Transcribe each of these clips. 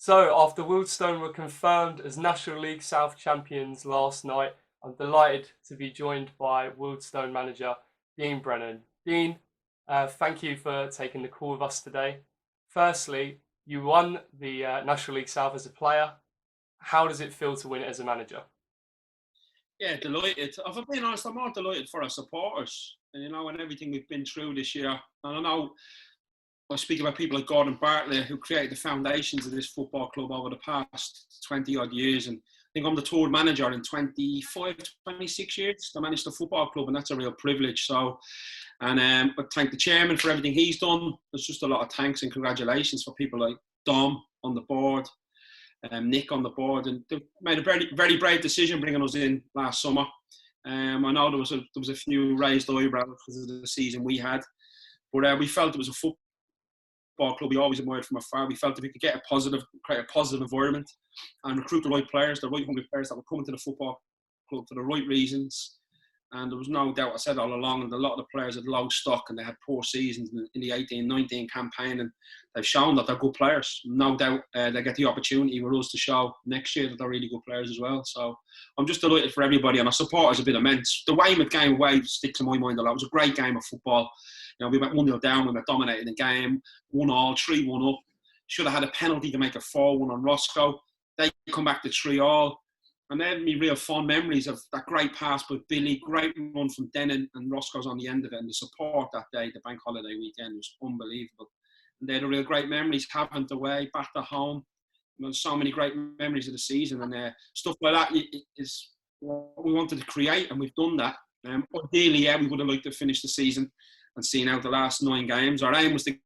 So, after Wealdstone were confirmed as National League South champions last night, I'm delighted to be joined by Wealdstone manager Dean Brennan. Dean, thank you for taking the call with us today. Firstly, you won the National League South as a player. How does it feel to win it as a manager? Yeah, delighted. If I'm being honest, I'm more delighted for our supporters. And and everything we've been through this year. And I know I speak about people like Gordon Bartlett who created the foundations of this football club over the past 20 odd years. And I think I'm the third manager in 25, 26 years to manage the football club, and that's a real privilege. So, and I thank the chairman for everything he's done. There's just a lot of thanks and congratulations for people like Dom on the board, Nick on the board, and they made a very, very brave decision bringing us in last summer. I know there was a few raised eyebrows because of the season we had, but we felt it was a football club we always admired from afar. We felt if we could create a positive environment and recruit the right players, the right hungry players that were coming to the football club for the right reasons. And there was no doubt, I said all along, and a lot of the players had low stock and they had poor seasons in the 18-19 campaign, and they've shown that they're good players. No doubt they get the opportunity with us to show next year that they're really good players as well. So I'm just delighted for everybody, and our support has been immense. The Weymouth game away sticks in my mind a lot. It was a great game of football. We went 1-0 down, we were dominating the game, 1-all, 3-1 up. Should have had a penalty to make it 4-1 on Roscoe. They come back to 3-all. And they had me real fond memories of that great pass by Billy, great run from Denon, and Roscoe's on the end of it. And the support that day, the bank holiday weekend, was unbelievable. And they had a real great memories, Cavant away, back to home. So many great memories of the season. And stuff like that is what we wanted to create, and we've done that. Ideally, yeah, we would have liked to finish the season and seen out the last 9 games. Our aim was to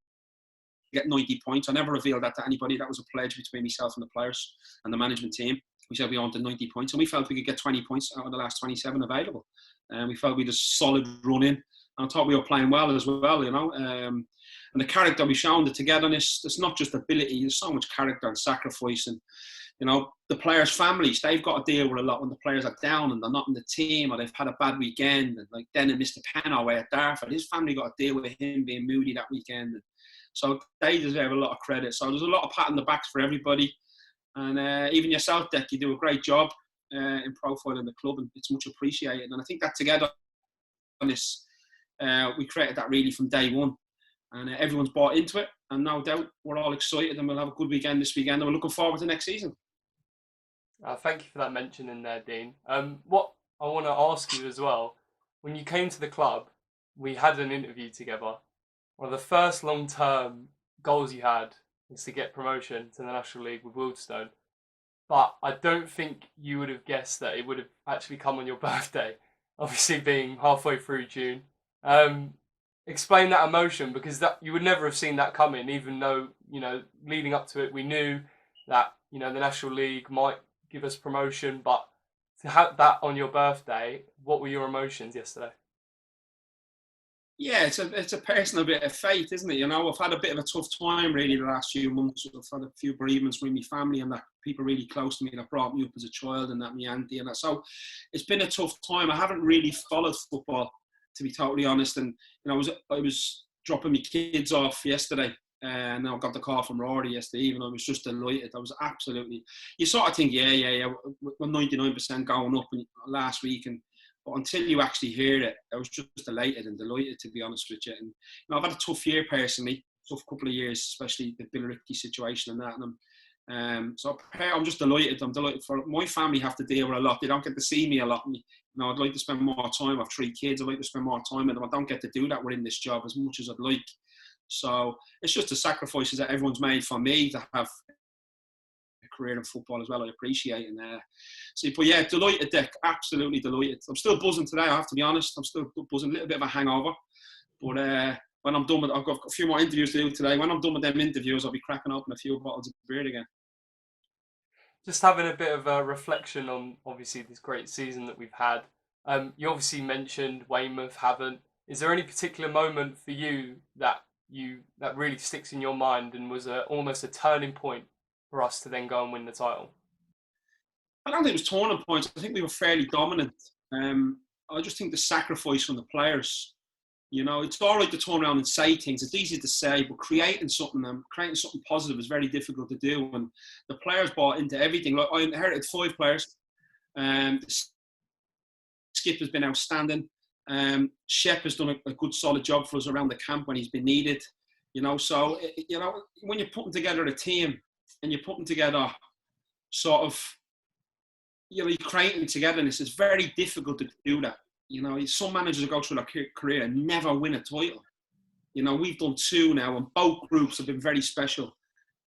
get 90 points. I never revealed that to anybody. That was a pledge between myself and the players and the management team. We said we wanted 90 points, and we felt we could get 20 points out of the last 27 available. And we felt we had a solid run in. And I thought we were playing well as well, And the character we've shown, the togetherness, it's not just ability, there's so much character and sacrifice. And, the players' families, they've got to deal with a lot when the players are down and they're not in the team, or they've had a bad weekend. And like Denon missed a pen away at Dartford. His family got to deal with him being moody that weekend. And so they deserve a lot of credit. So there's a lot of pat on the backs for everybody. And even yourself, Dec, you do a great job in profiling the club, and it's much appreciated. And I think that together on this, we created that really from day one. And everyone's bought into it. And no doubt we're all excited, and we'll have a good weekend this weekend. And we're looking forward to next season. Thank you for that mention in there, Dean. What I want to ask you as well, when you came to the club, we had an interview together. One of the first long-term goals you had was to get promotion to the National League with Wealdstone. But I don't think you would have guessed that it would have actually come on your birthday, obviously being halfway through June. Explain that emotion, because that you would never have seen that coming, even though, leading up to it, we knew that, the National League might give us promotion, but to have that on your birthday, what were your emotions yesterday? Yeah, it's a personal bit of fate, isn't it? I've had a bit of a tough time really the last few months. I've had a few bereavements with my family, and that people really close to me that brought me up as a child, and that my auntie and that. So it's been a tough time. I haven't really followed football, to be totally honest. And I was dropping my kids off yesterday, and I got the call from Rory yesterday evening. I was just delighted. I was absolutely. You sort of think, yeah, we're 99% going up last week, but until you actually hear it, I was just elated and delighted, to be honest with you. And I've had a tough year personally, tough couple of years, especially the Bill Ricky situation and that. And so I'm just delighted. I'm delighted for my family. Have to deal with a lot. They don't get to see me a lot. I'd like to spend more time. I've 3 kids. I'd like to spend more time with them. I don't get to do that within this job as much as I'd like. So it's just the sacrifices that everyone's made for me to have career in football as well. I appreciate. And but yeah, delighted, Dec, absolutely delighted. I'm still buzzing today, I have to be honest. I'm still buzzing, a little bit of a hangover, but when I'm done with, I've got a few more interviews to do today. When I'm done with them interviews, I'll be cracking open a few bottles of beer again. Just having a bit of a reflection on obviously this great season that we've had. You obviously mentioned Weymouth haven't. Is there any particular moment for you that really sticks in your mind and was almost a turning point for us to then go and win the title? I don't think it was turning points. I think we were fairly dominant. I just think the sacrifice from the players You know, it's all right to turn around and say things. It's easy to say, but creating something positive is very difficult to do. And the players bought into everything. Like, I inherited 5 players. The skip has been outstanding. Shep has done a good, solid job for us around the camp when he's been needed. You know, so you know, when you're putting together a team and you're putting together sort of, you know, you're creating togetherness, it's very difficult to do that. You know, some managers go through their career and never win a title. You know, we've done 2 now, and both groups have been very special.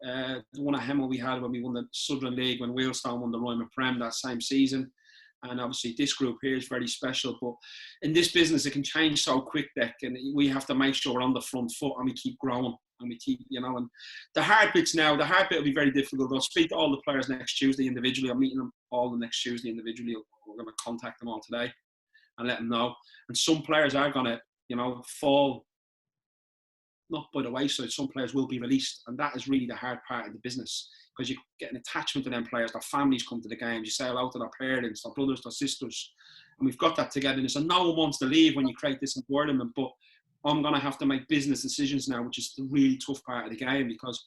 The one at Hemel we had when we won the Southern League, when Wealdstone won the Ryman Prem that same season. And obviously this group here is very special. But in this business, it can change so quick, Dec, and we have to make sure we're on the front foot and we keep growing. And we keep, you know, and the hard bit will be very difficult. I'll speak to all the players next Tuesday individually. I'm meeting them all the next Tuesday individually. We're going to contact them all today and let them know. And some players are going to, you know, fall not by the wayside. Some players will be released, and that is really the hard part of the business, because you get an attachment to them players. Their families come to the games. You say hello to their parents, their brothers, their sisters, and we've got that togetherness. And no one wants to leave when you create this environment. But I'm going to have to make business decisions now, which is the really tough part of the game, because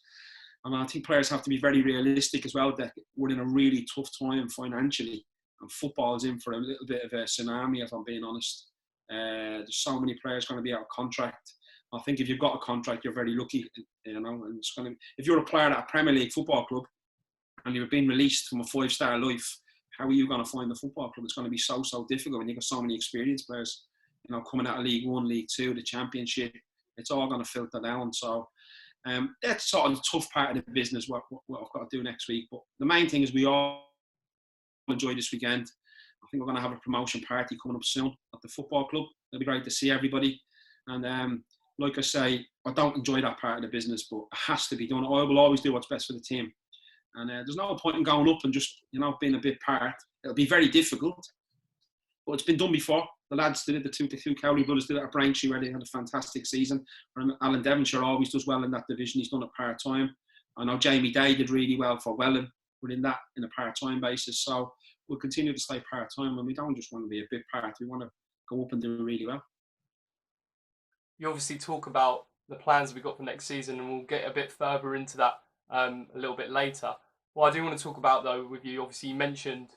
I think players have to be very realistic as well. That we're in a really tough time financially, and football is in for a little bit of a tsunami, if I'm being honest. There's so many players going to be out of contract. I think if you've got a contract, you're very lucky, you know. And it's going to, if you're a player at a Premier League football club and you've been released from a 5-star life, how are you going to find the football club? It's going to be so difficult when you've got so many experienced players, you know, coming out of League One, League Two, the Championship. It's all going to filter down. So that's sort of the tough part of the business, what I've got to do next week. But the main thing is we all enjoy this weekend. I think we're going to have a promotion party coming up soon at the football club. It'll be great to see everybody. And like I say, I don't enjoy that part of the business, but it has to be done. I will always do what's best for the team. And there's no point in going up and just, you know, being a bit part. It'll be very difficult, but it's been done before. The lads did it, the two Cowley brothers did it at Braintree, where they had a fantastic season. Alan Devonshire always does well in that division. He's done it part-time. I know Jamie Day did really well for Welland within that in a part-time basis. So we'll continue to stay part-time, and we don't just want to be a bit part. We want to go up and do really well. You obviously talk about the plans we've got for next season, and we'll get a bit further into that a little bit later. What I do want to talk about, though, with you, obviously you mentioned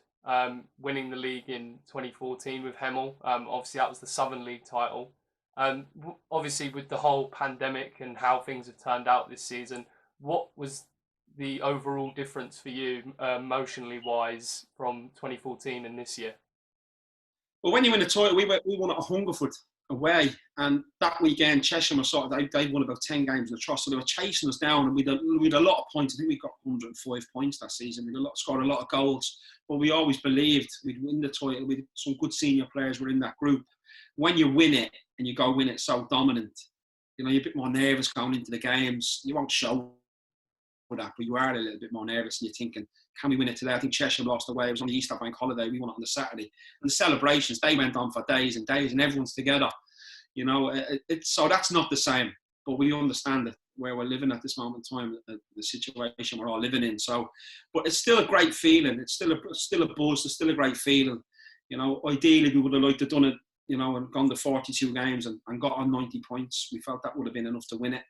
winning the league in 2014 with Hemel. Obviously that was the Southern League title. Obviously with the whole pandemic and how things have turned out this season, what was the overall difference for you, emotionally wise, from 2014 and this year? Well, when you win the title, we won at Hungerford away, and that weekend Cheshire were they won about 10 games in the trust, so they were chasing us down, and we had a lot of points. I think we got 105 points that season. We scored a lot of goals, but we always believed we'd win the title. With some good senior players were in that group. When you win it and you go win it so dominant, you know, you're a bit more nervous going into the games. You won't show that, but you are a little bit more nervous, and you're thinking, can we win it today? I think Cheshire lost away. It was on the Easter bank holiday. We won it on the Saturday, and the celebrations, they went on for days and days, and everyone's together. You know, so that's not the same, but we understand that where we're living at this moment in time, the situation we're all living in. So, but it's still a great feeling. It's still a buzz. It's still a great feeling. You know, ideally we would have liked to have done it, you know, and gone to 42 games and got on 90 points. We felt that would have been enough to win it.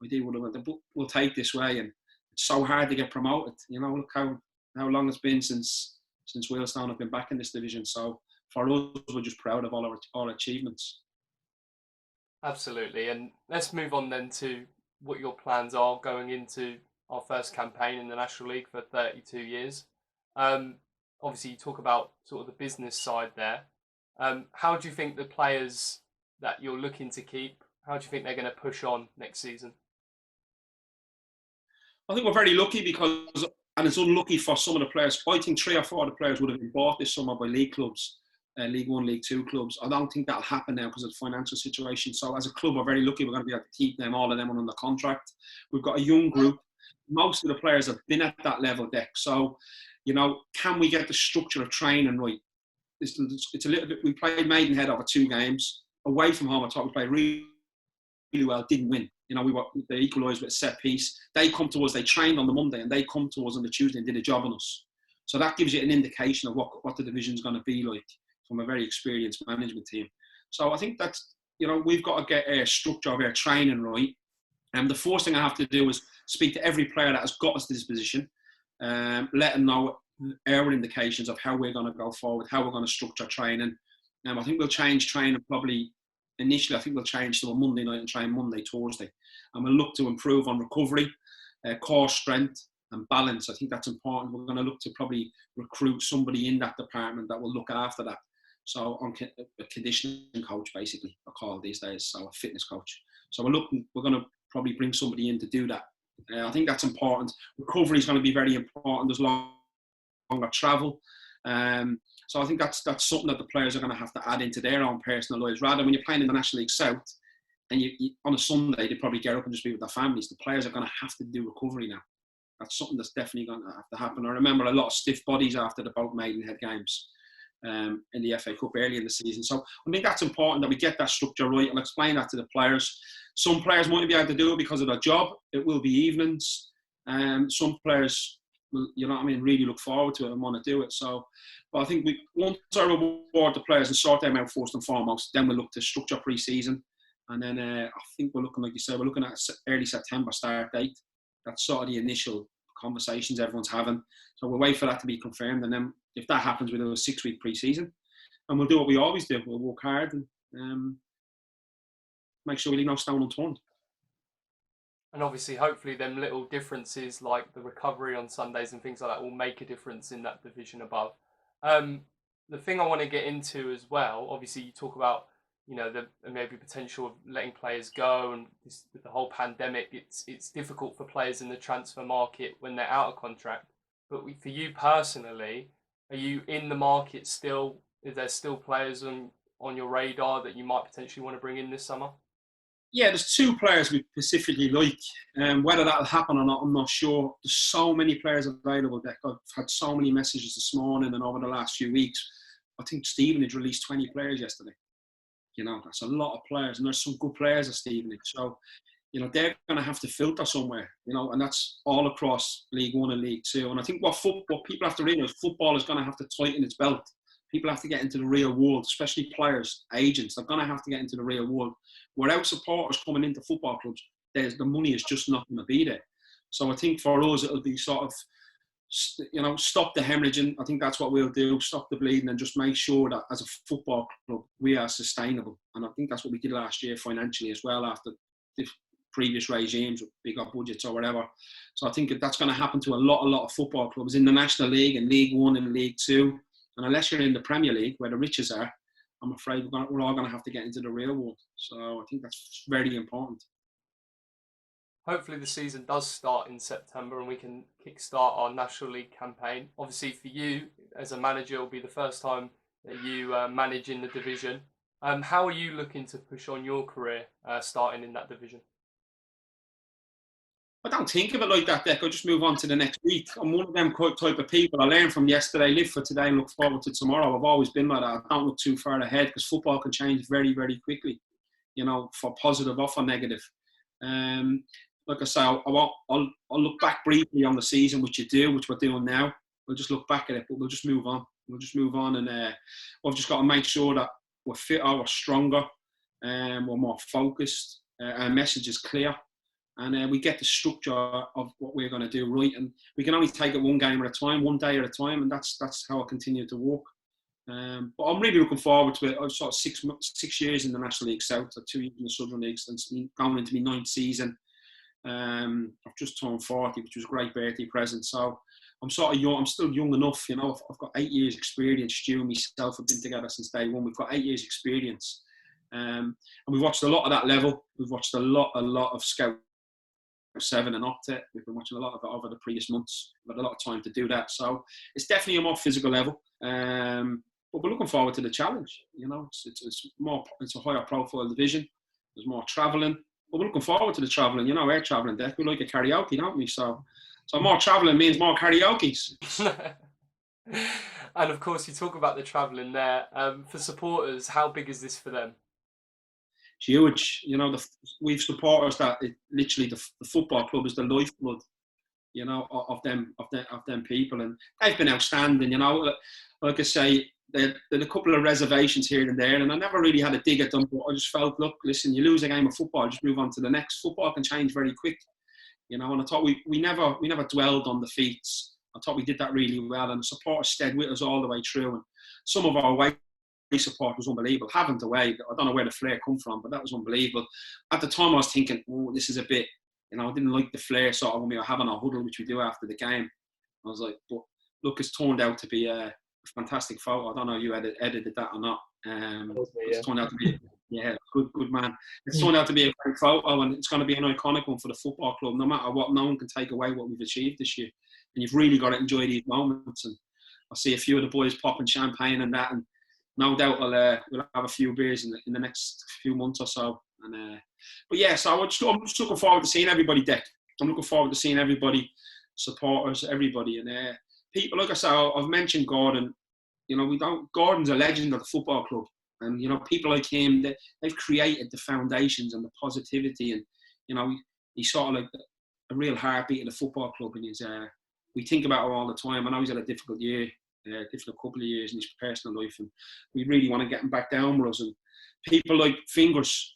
We would have, but we'll take this way. And it's so hard to get promoted. You know, look how long it's been since Wealdstone have been back in this division. So for us, we're just proud of all our achievements. Absolutely. And let's move on then to what your plans are going into our first campaign in the National League for 32 years. Obviously, you talk about sort of the business side there. How do you think the players that you're looking to keep, how do you think they're going to push on next season? I think we're very lucky because, and it's unlucky for some of the players. I think 3 or 4 of the players would have been bought this summer by league clubs, League One, League Two clubs. I don't think that'll happen now because of the financial situation. So as a club, we're very lucky. We're going to be able to keep all of them under contract. We've got a young group. Most of the players have been at that level, Dec. So, you know, can we get the structure of training right? It's a little bit. We played Maidenhead over 2 games away from home. I thought we played really well. Didn't win. You know, they equalised with a set piece. They come to us. They trained on the Monday and they come to us on the Tuesday and did a job on us. So that gives you an indication of what the division's going to be like from a very experienced management team. So I think that's we've got to get a structure of our training right. And the first thing I have to do is speak to every player that has got us to this position, let them know our indications of how we're going to go forward, how we're going to structure training. I think we'll change training probably initially. I think we'll change to a Monday night and train Monday, Thursday. And we'll look to improve on recovery, core strength and balance. I think that's important. We're going to look to probably recruit somebody in that department that will look after that. So a conditioning coach, basically, I call it these days, so a fitness coach. So we're going to probably bring somebody in to do that. I think that's important. Recovery is going to be very important. There's longer travel. So I think that's something that the players are going to have to add into their own personal lives. Rather, when you're playing in the National League South, and you on a Sunday, they probably get up and just be with their families. The players are going to have to do recovery now. That's something that's definitely going to have to happen. I remember a lot of stiff bodies after the both Maidenhead games in the FA Cup early in the season. So I think that's important that we get that structure right. I'll explain that to the players. Some players won't be able to do it because of their job. It will be evenings. Some players will, really look forward to it and want to do it. So, but I think once I reward the players and sort them out first and foremost, then we'll look to structure pre-season. And then I think we're looking, like you said, we're looking at early September start date. That's sort of the initial conversations everyone's having. So we'll wait for that to be confirmed. And then if that happens, we'll do a 6-week pre-season. And we'll do what we always do. We'll work hard and make sure we leave no stone unturned. And obviously, hopefully, them little differences like the recovery on Sundays and things like that will make a difference in that division above. The thing I want to get into as well, obviously, you talk about the maybe potential of letting players go, and with the whole pandemic, it's difficult for players in the transfer market when they're out of contract. But for you personally, are you in the market still? Is there still players on your radar that you might potentially want to bring in this summer? Yeah, there's 2 players we specifically like. Whether that'll happen or not, I'm not sure. There's so many players available. I've had so many messages this morning and over the last few weeks. I think Stevenage released 20 players yesterday. That's a lot of players, and there's some good players at Stevenage. So, they're going to have to filter somewhere, and that's all across League One and League Two. And I think what people have to realise, football is going to have to tighten its belt. People have to get into the real world, especially players, agents. They're going to have to get into the real world. Without supporters coming into football clubs, the money is just not going to be there. So I think for us, it'll be sort of, stop the hemorrhaging. I think that's what we'll do, stop the bleeding and just make sure that as a football club, we are sustainable. And I think that's what we did last year financially as well, after the previous regimes with bigger budgets or whatever. So I think that's going to happen to a lot of football clubs in the National League and League One and League Two. And unless you're in the Premier League, where the riches are, I'm afraid we're all going to have to get into the real world. So I think that's very important. Hopefully the season does start in September and we can kickstart our National League campaign. Obviously for you, as a manager, it'll be the first time that you manage in the division. How are you looking to push on your career starting in that division? I don't think of it like that, Dec. I just move on to the next week. I'm one of them type of people. I learn from yesterday, live for today and look forward to tomorrow. I've always been like that. I don't look too far ahead because football can change very, very quickly, for positive or for negative. Like I say, I'll look back briefly on the season, which we're doing now. We'll just look back at it, but we'll just move on. And we've just got to make sure that we're fitter, we're stronger, we're more focused, our message is clear. And we get the structure of what we're going to do right. And we can only take it one game at a time, one day at a time. And that's how I continue to work. But I'm really looking forward to it. I've sort of 6 years in the National League South, 2 years in the Southern Leagues, and going into my 9th season. I've just turned 40, which was a great birthday present. So I'm sort of young. I'm still young enough, I've got 8 years experience. Stu and myself have been together since day one. We've got 8 years experience. And we've watched a lot of that level. We've watched a lot of Scout 7 and Optet. We've been watching a lot of it over the previous months. We've had a lot of time to do that. So it's definitely a more physical level. But we're looking forward to the challenge. It's a higher profile division. There's more travelling. But we're looking forward to the travelling. We're travelling, Dec. We like a karaoke, don't we? So more travelling means more karaoke's. And of course, you talk about the travelling there. For supporters, how big is this for them? It's huge. We've supporters that literally the football club is the lifeblood, of them people, and they've been outstanding. Like I say, they had a couple of reservations here and there, and I never really had a dig at them, but I just felt, look, listen, you lose a game of football, just move on to the next. Football can change very quick, and I thought we never dwelled on defeats. I thought we did that really well, and the supporters stayed with us all the way through, and some of our away support was unbelievable. Having away, I don't know where the flair come from, but that was unbelievable. At the time I was thinking, oh, this is a bit, I didn't like the flair sort of when we were having our huddle, which we do after the game. I was like, but look, it's turned out to be a fantastic photo. I don't know if you edited that or not. It's turned out to be, good man. It's turned out to be a great photo, and it's going to be an iconic one for the football club. No matter what, no one can take away what we've achieved this year. And you've really got to enjoy these moments. And I see a few of the boys popping champagne and that, and no doubt we'll have a few beers in the next few months or so. And but yeah, so I'm just looking forward to seeing everybody, Dec. I'm looking forward to seeing everybody, supporters, everybody, and people. Like I said, I've mentioned Gordon. Gordon's a legend of the football club, and people like him, they've created the foundations and the positivity, and he's sort of like a real heartbeat of the football club, and we think about him all the time. I know he's had a difficult year, difficult couple of years in his personal life, and we really want to get him back down with us. And people like Fingers,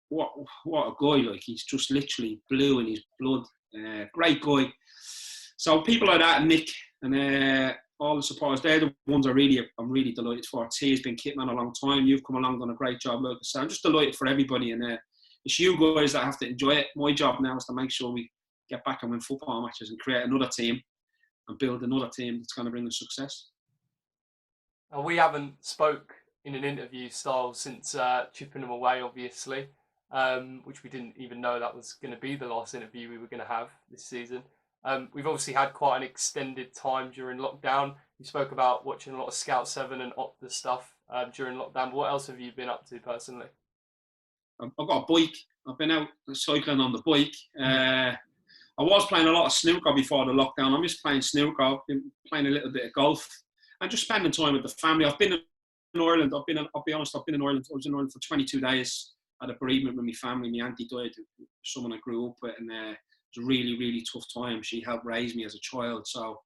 what a guy! Like, he's just literally blue in his blood. Great guy. So people like that, Nick, and all the supporters, they're the ones I'm really delighted for. T has been Kitman a long time. You've come along, done a great job. Like I said, I'm just delighted for everybody, and it's you guys that have to enjoy it. My job now is to make sure we get back and win football matches and create another team and build another team that's going to bring us success. We haven't spoke in an interview style since chipping them away, obviously, which we didn't even know that was going to be the last interview we were going to have this season. We've obviously had quite an extended time during lockdown. You spoke about watching a lot of Scout 7 and Optus stuff during lockdown. But what else have you been up to personally? I've got a bike. I've been out cycling on the bike. I was playing a lot of snooker before the lockdown. I'm just playing snooker. I've been playing a little bit of golf and just spending time with the family. I've been in Ireland. I'll be honest, I've been in Ireland. I was in Ireland for 22 days. I had a bereavement with my family. My auntie died, someone I grew up with, and it was a really, really tough time. She helped raise me as a child. So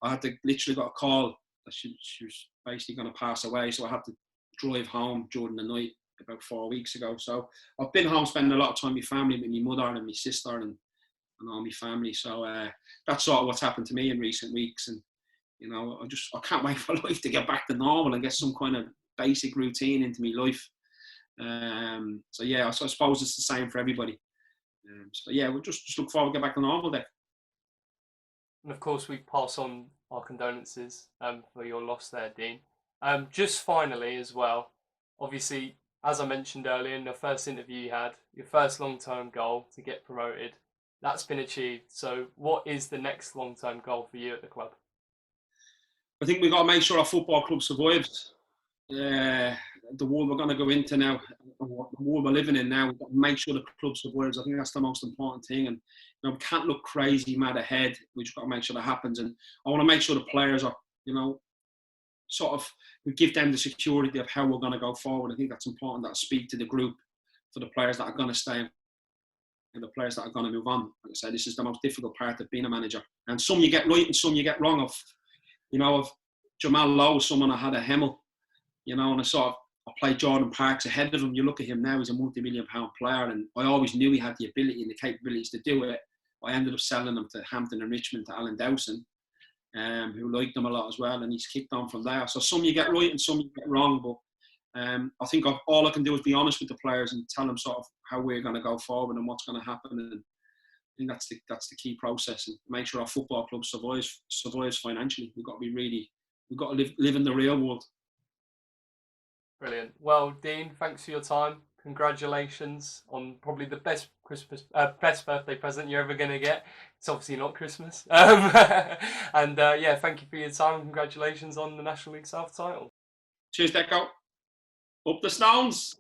I had to literally got a call that she was basically going to pass away. So I had to drive home during the night about 4 weeks ago. So I've been home spending a lot of time with my family, with my mother and my sister and all my family. So that's sort of what's happened to me in recent weeks. And, I can't wait for life to get back to normal and get some kind of basic routine into my life. So I suppose it's the same for everybody. We'll just look forward to get back to normal there. And of course, we pass on our condolences for your loss there, Dean. Just finally as well, obviously, as I mentioned earlier in the first interview you had, your first long-term goal to get promoted, that's been achieved. So what is the next long-term goal for you at the club? I think we've got to make sure our football club survives. The world we're going to go into now, the world we're living in now, we've got to make sure the club survives. I think that's the most important thing. And we can't look crazy mad ahead. We've just got to make sure that happens. And I want to make sure the players are, we give them the security of how we're going to go forward. I think that's important, that I speak to the group for the players that are going to stay and the players that are going to move on. Like I said, this is the most difficult part of being a manager. And some you get right and some you get wrong. Of Jamal Lowe, someone I had a Hemel, and I played Jordan Parks ahead of him. You look at him now, he's a multi-million-pound player, and I always knew he had the ability and the capabilities to do it. I ended up selling him to Hampton and Richmond, to Alan Dowson, who liked him a lot as well, and he's kicked on from there. So some you get right and some you get wrong, but I think all I can do is be honest with the players and tell them sort of how we're going to go forward and what's going to happen. And I think that's the key process, and make sure our football club survives financially. We've got to live in the real world. Brilliant. Well, Dean, thanks for your time. Congratulations on probably the best birthday present you're ever going to get. It's obviously not Christmas. And thank you for your time. Congratulations on the National League South title. Cheers, Deco. Up the Stones.